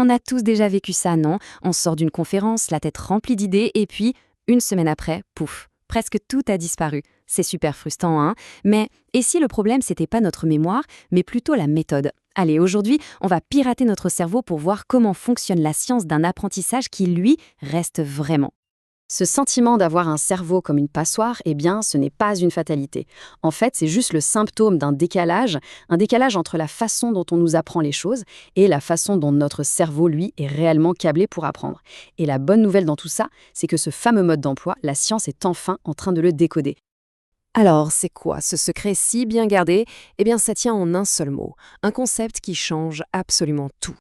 On a tous déjà vécu ça, non? On sort d'une conférence, la tête remplie d'idées, et puis, une semaine après, pouf, presque tout a disparu. C'est super frustrant, hein? Mais et si le problème, c'était pas notre mémoire, mais plutôt la méthode? Allez, aujourd'hui, on va pirater notre cerveau pour voir comment fonctionne la science d'un apprentissage qui, lui, reste vraiment. Ce sentiment d'avoir un cerveau comme une passoire, eh bien, ce n'est pas une fatalité. En fait, c'est juste le symptôme d'un décalage, un décalage entre la façon dont on nous apprend les choses et la façon dont notre cerveau, lui, est réellement câblé pour apprendre. Et la bonne nouvelle dans tout ça, c'est que ce fameux mode d'emploi, la science est enfin en train de le décoder. Alors, c'est quoi ce secret si bien gardé? Eh bien, ça tient en un seul mot, un concept qui change absolument tout.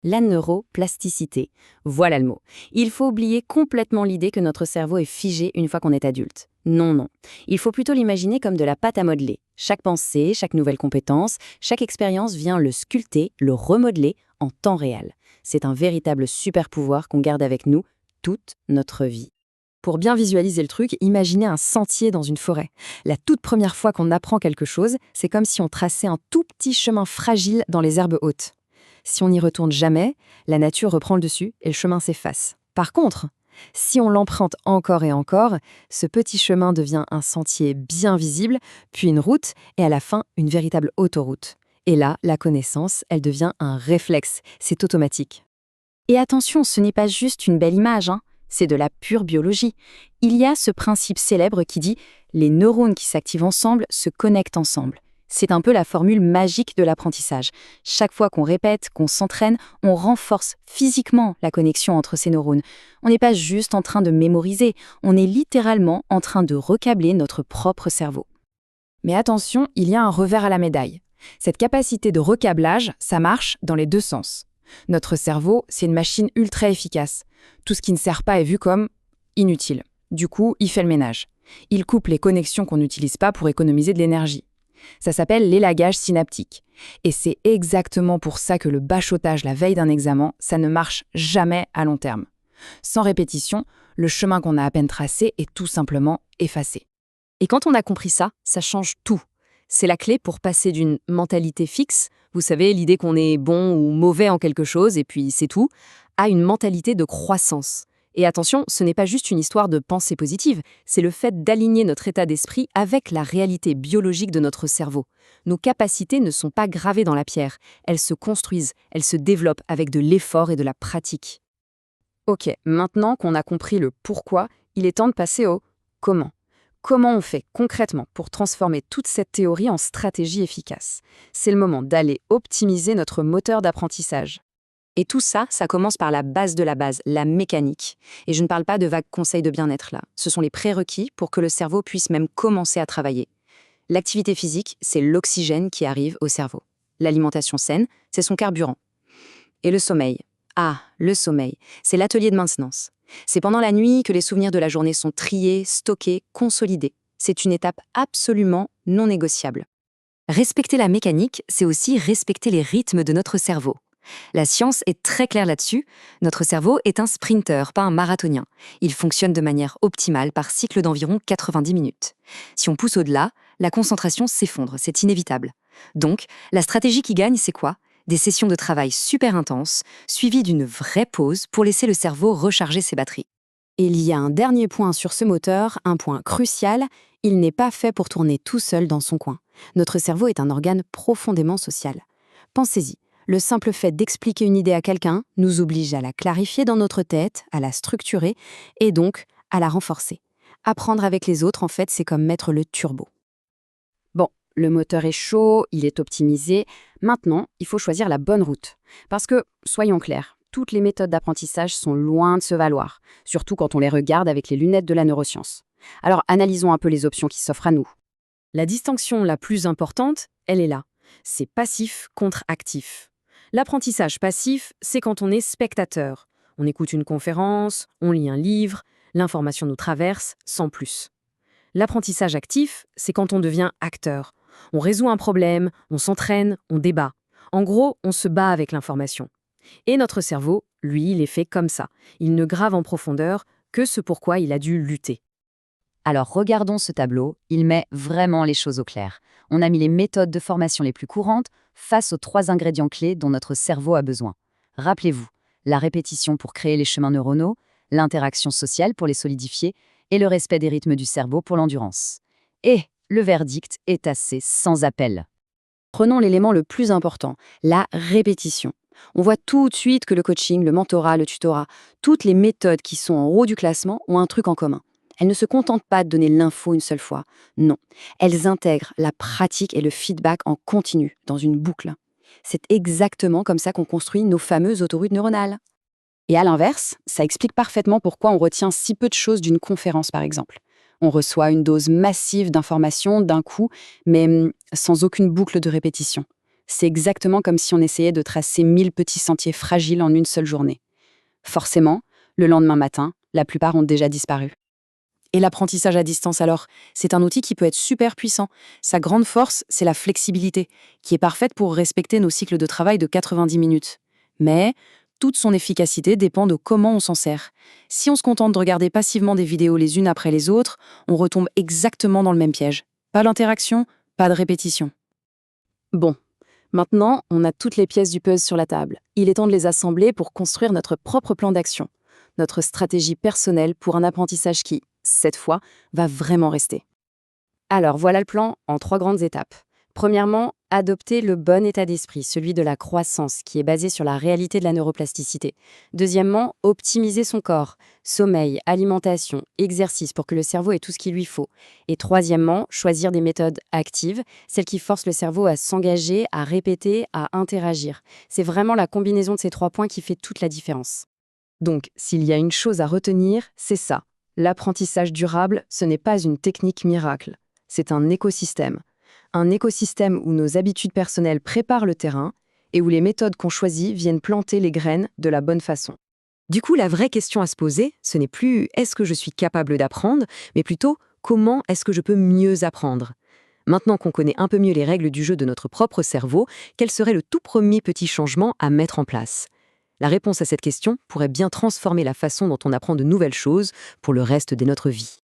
La neuroplasticité. Voilà le mot. Il faut oublier complètement l'idée que notre cerveau est figé une fois qu'on est adulte. Non, non. Il faut plutôt l'imaginer comme de la pâte à modeler. Chaque pensée, chaque nouvelle compétence, chaque expérience vient le sculpter, le remodeler en temps réel. C'est un véritable super pouvoir qu'on garde avec nous toute notre vie. Pour bien visualiser le truc, imaginez un sentier dans une forêt. La toute première fois qu'on apprend quelque chose, c'est comme si on traçait un tout petit chemin fragile dans les herbes hautes. Si on n'y retourne jamais, la nature reprend le dessus et le chemin s'efface. Par contre, si on l'emprunte encore et encore, ce petit chemin devient un sentier bien visible, puis une route et à la fin une véritable autoroute. Et là, la connaissance, elle devient un réflexe, c'est automatique. Et attention, ce n'est pas juste une belle image, hein. C'est de la pure biologie. Il y a ce principe célèbre qui dit « les neurones qui s'activent ensemble se connectent ensemble ». C'est un peu la formule magique de l'apprentissage. Chaque fois qu'on répète, qu'on s'entraîne, on renforce physiquement la connexion entre ces neurones. On n'est pas juste en train de mémoriser, on est littéralement en train de recabler notre propre cerveau. Mais attention, il y a un revers à la médaille. Cette capacité de recablage, ça marche dans les deux sens. Notre cerveau, c'est une machine ultra efficace. Tout ce qui ne sert pas est vu comme inutile. Du coup, il fait le ménage. Il coupe les connexions qu'on n'utilise pas pour économiser de l'énergie. Ça s'appelle l'élagage synaptique. Et c'est exactement pour ça que le bachotage la veille d'un examen, ça ne marche jamais à long terme. Sans répétition, le chemin qu'on a à peine tracé est tout simplement effacé. Et quand on a compris ça, ça change tout. C'est la clé pour passer d'une mentalité fixe, vous savez, l'idée qu'on est bon ou mauvais en quelque chose et puis c'est tout, à une mentalité de croissance. Et attention, ce n'est pas juste une histoire de pensée positive, c'est le fait d'aligner notre état d'esprit avec la réalité biologique de notre cerveau. Nos capacités ne sont pas gravées dans la pierre, elles se construisent, elles se développent avec de l'effort et de la pratique. Ok, maintenant qu'on a compris le pourquoi, il est temps de passer au comment. Comment on fait concrètement pour transformer toute cette théorie en stratégie efficace? C'est le moment d'aller optimiser notre moteur d'apprentissage. Et tout ça, ça commence par la base de la base, la mécanique. Et je ne parle pas de vagues conseils de bien-être là. Ce sont les prérequis pour que le cerveau puisse même commencer à travailler. L'activité physique, c'est l'oxygène qui arrive au cerveau. L'alimentation saine, c'est son carburant. Et le sommeil. Ah, le sommeil, c'est l'atelier de maintenance. C'est pendant la nuit que les souvenirs de la journée sont triés, stockés, consolidés. C'est une étape absolument non négociable. Respecter la mécanique, c'est aussi respecter les rythmes de notre cerveau. La science est très claire là-dessus. Notre cerveau est un sprinter, pas un marathonien. Il fonctionne de manière optimale par cycle d'environ 90 minutes. Si on pousse au-delà, la concentration s'effondre, c'est inévitable. Donc, la stratégie qui gagne, c'est quoi? Des sessions de travail super intenses, suivies d'une vraie pause pour laisser le cerveau recharger ses batteries. Et il y a un dernier point sur ce moteur, un point crucial, il n'est pas fait pour tourner tout seul dans son coin. Notre cerveau est un organe profondément social. Pensez-y. Le simple fait d'expliquer une idée à quelqu'un nous oblige à la clarifier dans notre tête, à la structurer et donc à la renforcer. Apprendre avec les autres, en fait, c'est comme mettre le turbo. Bon, le moteur est chaud, il est optimisé. Maintenant, il faut choisir la bonne route. Parce que, soyons clairs, toutes les méthodes d'apprentissage sont loin de se valoir, surtout quand on les regarde avec les lunettes de la neuroscience. Alors, analysons un peu les options qui s'offrent à nous. La distinction la plus importante, elle est là. C'est passif contre actif. L'apprentissage passif, c'est quand on est spectateur. On écoute une conférence, on lit un livre, l'information nous traverse, sans plus. L'apprentissage actif, c'est quand on devient acteur. On résout un problème, on s'entraîne, on débat. En gros, on se bat avec l'information. Et notre cerveau, lui, il est fait comme ça. Il ne grave en profondeur que ce pourquoi il a dû lutter. Alors regardons ce tableau, il met vraiment les choses au clair. On a mis les méthodes de formation les plus courantes face aux 3 ingrédients clés dont notre cerveau a besoin. Rappelez-vous, la répétition pour créer les chemins neuronaux, l'interaction sociale pour les solidifier et le respect des rythmes du cerveau pour l'endurance. Et le verdict est assez sans appel. Prenons l'élément le plus important, la répétition. On voit tout de suite que le coaching, le mentorat, le tutorat, toutes les méthodes qui sont en haut du classement ont un truc en commun. Elles ne se contentent pas de donner l'info une seule fois. Non, elles intègrent la pratique et le feedback en continu, dans une boucle. C'est exactement comme ça qu'on construit nos fameuses autoroutes neuronales. Et à l'inverse, ça explique parfaitement pourquoi on retient si peu de choses d'une conférence, par exemple. On reçoit une dose massive d'informations d'un coup, mais sans aucune boucle de répétition. C'est exactement comme si on essayait de tracer 1000 petits sentiers fragiles en une seule journée. Forcément, le lendemain matin, la plupart ont déjà disparu. Et l'apprentissage à distance alors, c'est un outil qui peut être super puissant. Sa grande force, c'est la flexibilité, qui est parfaite pour respecter nos cycles de travail de 90 minutes. Mais toute son efficacité dépend de comment on s'en sert. Si on se contente de regarder passivement des vidéos les unes après les autres, on retombe exactement dans le même piège. Pas d'interaction, pas de répétition. Bon, maintenant, on a toutes les pièces du puzzle sur la table. Il est temps de les assembler pour construire notre propre plan d'action, notre stratégie personnelle pour un apprentissage qui, cette fois, va vraiment rester. Alors, voilà le plan en 3 grandes étapes. Premièrement, adopter le bon état d'esprit, celui de la croissance, qui est basé sur la réalité de la neuroplasticité. Deuxièmement, optimiser son corps, sommeil, alimentation, exercice pour que le cerveau ait tout ce qu'il lui faut. Et troisièmement, choisir des méthodes actives, celles qui forcent le cerveau à s'engager, à répéter, à interagir. C'est vraiment la combinaison de ces 3 points qui fait toute la différence. Donc, s'il y a une chose à retenir, c'est ça. L'apprentissage durable, ce n'est pas une technique miracle. C'est un écosystème. Un écosystème où nos habitudes personnelles préparent le terrain et où les méthodes qu'on choisit viennent planter les graines de la bonne façon. Du coup, la vraie question à se poser, ce n'est plus « est-ce que je suis capable d'apprendre ?», mais plutôt « comment est-ce que je peux mieux apprendre ?» Maintenant qu'on connaît un peu mieux les règles du jeu de notre propre cerveau, quel serait le tout premier petit changement à mettre en place ? La réponse à cette question pourrait bien transformer la façon dont on apprend de nouvelles choses pour le reste de notre vie.